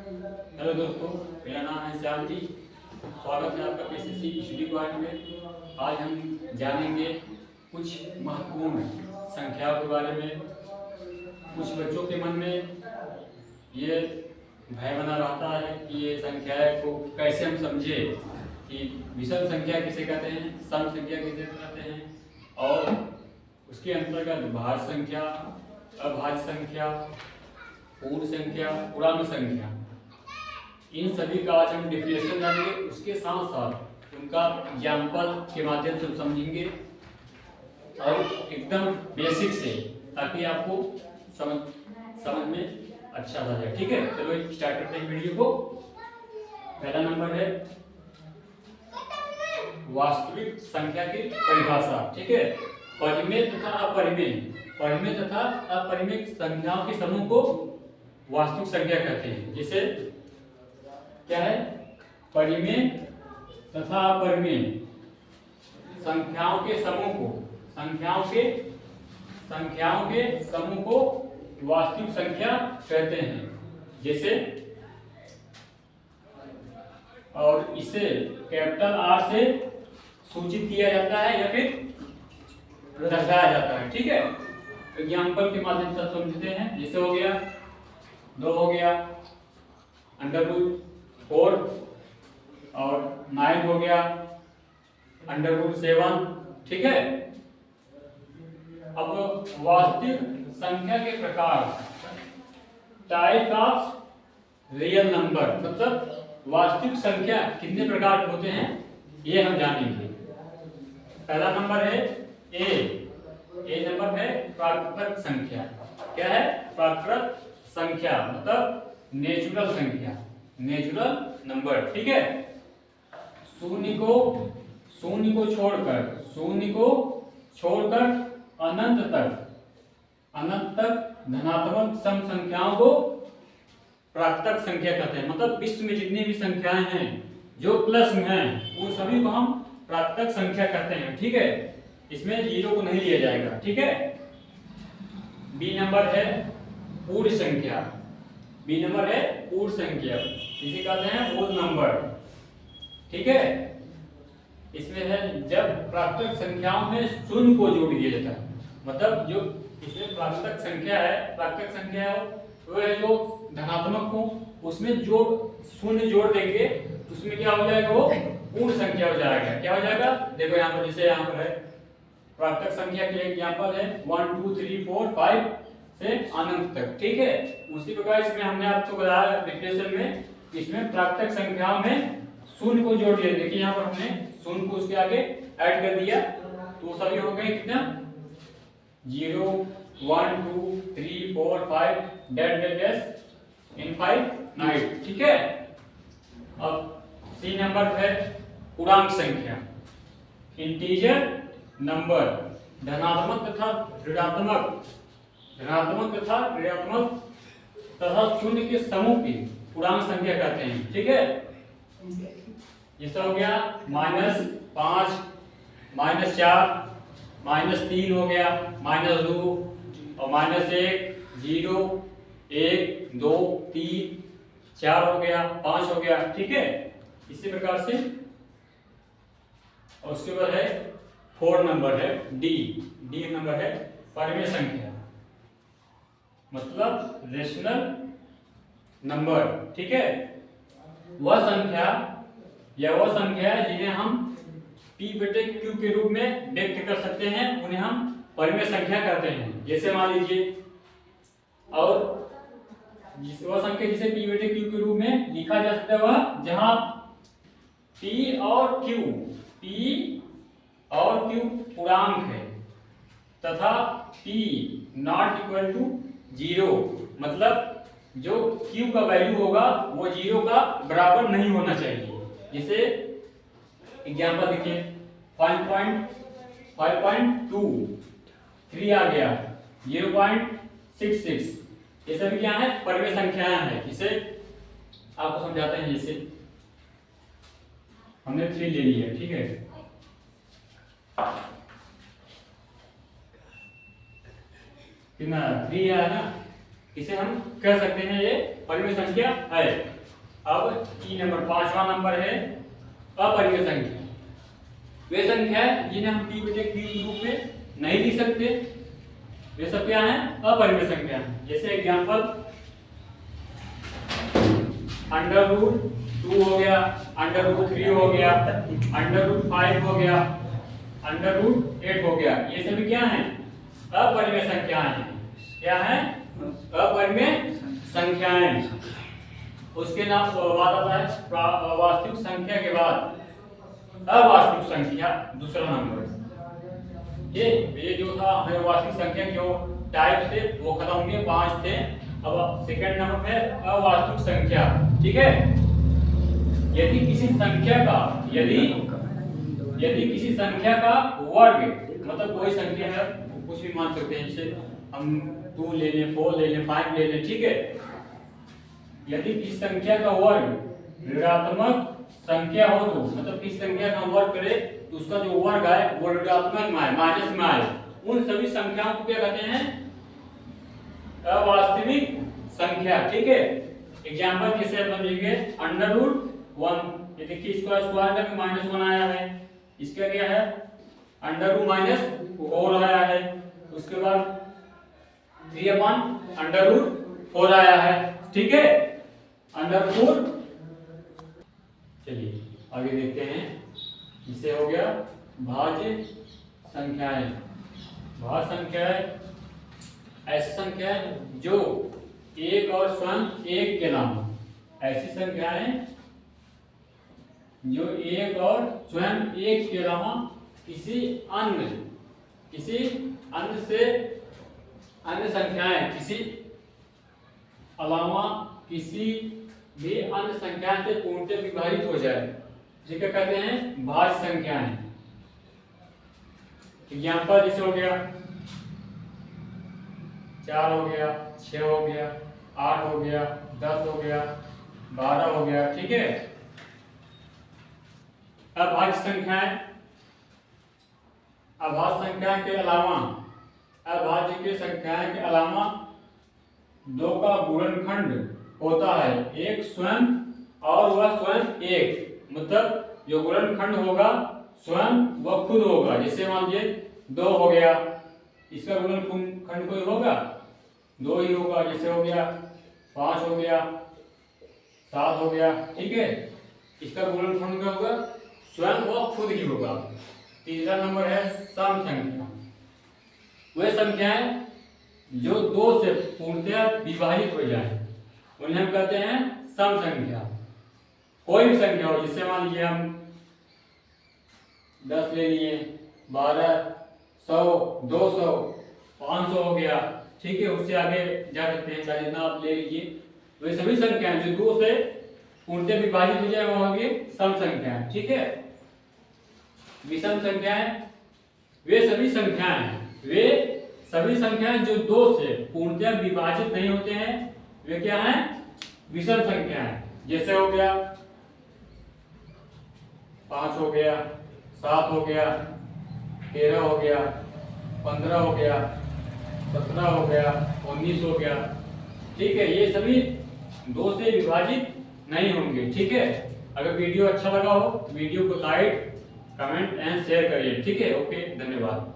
Hello दोस्तों, मेरा नाम है श्याम जी। स्वागत है आपका पीसीसी स्टडी पॉइंट में। आज हम जानेंगे कुछ महत्वपूर्ण संख्याओं के बारे में। कुछ बच्चों के मन में ये भय बना रहता है कि ये संख्याएं को कैसे हम समझे कि विषम संख्या किसे कहते हैं, सम संख्या किसे कहते हैं, और उसके अंतर्गत भाज्य संख्या, अभाज्य संख्या, पूर्ण संख्या, पूर्णांक संख्या, इन सभी का आज हम डिफिनेशन जानेंगे। उसके साथ साथ उनका एग्जाम्पल के माध्यम से समझेंगे और एकदम बेसिक से, ताकि आपको समझ में अच्छा आ जाए। ठीक है, चलो स्टार्ट करते हैं वीडियो को। पहला नंबर है वास्तविक संख्या की परिभाषा। ठीक है, परिमेय तथा अपरिमेय, परिमेय तथा अपरिमेय संख्याओं के समूह को वास्तविक संख्या कहते हैं। जिसे क्या है, परिमेय तथा अपरिमेय संख्याओं के समूह को, संख्याओं के समूह को वास्तविक संख्या कहते हैं। जैसे, और इसे कैपिटल आर से सूचित किया जाता है या फिर दर्शाया जाता है। ठीक है, एग्जाम्पल के माध्यम से समझते हैं। जैसे हो गया 2 हो गया √4 और 9 हो गया √7। ठीक है, अब वास्तविक संख्या के प्रकार, टाइप ऑफ रियल नंबर, मतलब वास्तविक संख्या कितने प्रकार के होते हैं ये हम जानेंगे। पहला नंबर है ए नंबर है प्राकृतिक संख्या। क्या है? प्राकृतिक संख्या मतलब नेचुरल संख्या, नेचुरल नंबर। ठीक है, शून्य को छोड़कर अनंत तक धनात्मक सम संख्याओं को प्राकृतिक संख्या कहते हैं। मतलब विश्व में जितनी भी संख्याएं हैं जो प्लस में हैं, वो सभी को हम प्राकृतिक संख्या कहते हैं। ठीक है, इसमें जीरो को नहीं लिया जाएगा। ठीक है, बी नंबर है पूर्ण संख्या। बी नंबर है पूर्ण संख्या, इसे कहते हैं होल नंबर। ठीक है, इसमें है जब प्राकृतिक संख्याओं में शून्य को जोड़ दिया जाता है। मतलब जो इसमें प्राकृतिक संख्या है वो है जो धनात्मक हो, उसमें जो शून्य जोड़ देंगे उसमें क्या हो जाएगा, वो पूर्ण संख्या हो जाएगा। क्या हो जाएगा, देखो यहाँ पर, जैसे यहाँ पर है प्राकृतिक संख्या के लिए एग्जांपल है 1 2 3 4 5 से अनंत तक। ठीक है, उसी प्रकार इसमें हमने आपको बताया डिफिनेशन में, इसमें प्राकृतिक संख्याओं में शून्य को जोड़ दिया। देखिए यहाँ पर हमने शून्य को उसके आगे ऐड कर दिया, तो सभी हो गए कितना, 0 1 2 3 4 5 डैश इनफाइनाइट। ठीक है, अब सी नंबर है पूर्णांक संख्या, इंटीजर नंबर, धनात्मक तथा ऋणात्मक तथा शून्य के समूह की पूर्णांक संख्या कहते हैं। ठीक है, जैसा हो गया -5 -4 -3 हो गया, -2 और -1 0 1 2 3 4 हो गया, 5 हो गया। ठीक है, इसी प्रकार से। और उसके बाद है 4 नंबर है डी नंबर है परिमेय संख्या, मतलब रेशनल नंबर। ठीक है, वह संख्या जिन्हें हम P/Q के रूप में व्यक्त कर सकते हैं, उन्हें हम परिमेय संख्या कहते हैं। जैसे मान लीजिए, और वह संख्या जिसे P/Q के रूप में लिखा जा सकता है वह जहां P और Q पूर्णांक है तथा P ≠ 0, मतलब जो Q का वैल्यू होगा वो 0 का बराबर नहीं होना चाहिए। जैसे एग्जांपल देखिए 5.2 3 आ गया, 0.66, ये सभी क्या है, परिमेय संख्याएं हैं। इसे आपको समझाते हैं। जैसे हमने 3 ले लिया, ठीक है, कितना 3 आया ना, इसे हम कह सकते हैं ये परिमेय संख्या है। अब ई नंबर 5वां नंबर है अपरिमेय संख्या। वे संख्या है जिन्हें हम p बटे q के रूप में नहीं लिख सकते, वे सब क्या है अपरिमेय संख्या। जैसे एग्जांपल √2 हो गया, √3 हो गया, √5 हो गया, √8 हो गया, ये सभी क्या है अपरिमेय संख्याएं हैं। क्या है अपरिमेय संख्याएं। उसके नाम बाद आता है वास्तविक संख्या के बाद अवास्तविक संख्या दूसरा नंबर। ये जो था हमें वास्तविक संख्या जो टाइप थे वो खत्म होंगे, 5 थे। अब सेकंड नंबर पे अवास्तविक संख्या। ठीक है, यदि किसी संख्या का वर्ग, मतलब कोई संख्या है कुछ भी मान सकते हैं, जैसे हम 2 ले लें, 4 ले लें, 5 ले लें, ठीक है। यदि किसी संख्या का वर्ग ऋणात्मक संख्या हो तो मतलब किसी संख्या का वर्ग करे तो उसका जो वर्ग है वो ऋणात्मक में आए, माइनस में आए, उन सभी संख्याओं को क्या कहते हैं अवास्तविक संख्या। ठीक है, एग्जांपल जैसे अपन लिखेंगे √1, ये देखिए इसका स्क्वायर करके -1 आया है, इसका क्या है √-4 आया है, उसके बाद 3/√4 आया है। ठीक है, √4। चलिए आगे देखते हैं, इसे हो गया भाज्य संख्याएं। भाज्य संख्याएं ऐसी संख्याएं जो एक और स्वयं एक के अलावा, ऐसी संख्याएं जो एक और स्वयं एक के अलावा किसी अन्य संख्याएं किसी अलावा किसी भी अन्य संख्या से पूर्णतः विभाजित हो जाए, जिसे कहते हैं भाज्य संख्याएं। एग्जांपल जैसे हो गया 4 हो गया, 6 हो गया, 8 हो गया, 10 हो गया, 12 हो गया। ठीक है, अभाज्य संख्याएं, अभाज्य संख्या के अलावा, अभाज्य के संख्याएं के अलावा 2 का गुणनखंड होता है, एक स्वयं और वह स्वयं एक, मतलब जो गुणनखंड होगा स्वयं वह खुद होगा। जैसे मान लीजिए 2 हो गया, इसका गुणनखंड कोई होगा 2 ही होगा। जैसे हो गया 5 हो गया, 7 हो गया। ठीक है, इसका गुणनखंड क्या होगा स्वयं वह खुद ही होगा। तीसरा नंबर है सम संख्या। वह संख्याएं जो 2 से पूर्णतः विभाजित हो जाए उन्हें हम कहते हैं सम संख्या। कोई भी संख्या हो, जिससे मान लीजिए हम 10 ले लिए, 12, 100, 200, 500 हो गया। ठीक है, उससे आगे जा सकते हैं, चाहे जितना आप ले लीजिए। वे सभी संख्याएं जो 2 से पूर्णतः विभाजित हो जाए वो होगी सम संख्याएं। ठीक है, विषम संख्याएं वे सभी संख्याएं जो 2 से पूर्णतः विभाजित नहीं होते हैं, वे क्या हैं विषम संख्याएं। जैसे हो गया 5 हो गया, 7 हो गया, 13 हो गया, 15 हो गया, 17 हो गया, 19 हो गया। ठीक है, ये सभी 2 से विभाजित नहीं होंगे। ठीक है, अगर वीडियो अच्छा लगा हो वीडियो को लाइक, कमेंट एंड शेयर करिए। ठीक है, ओके, धन्यवाद।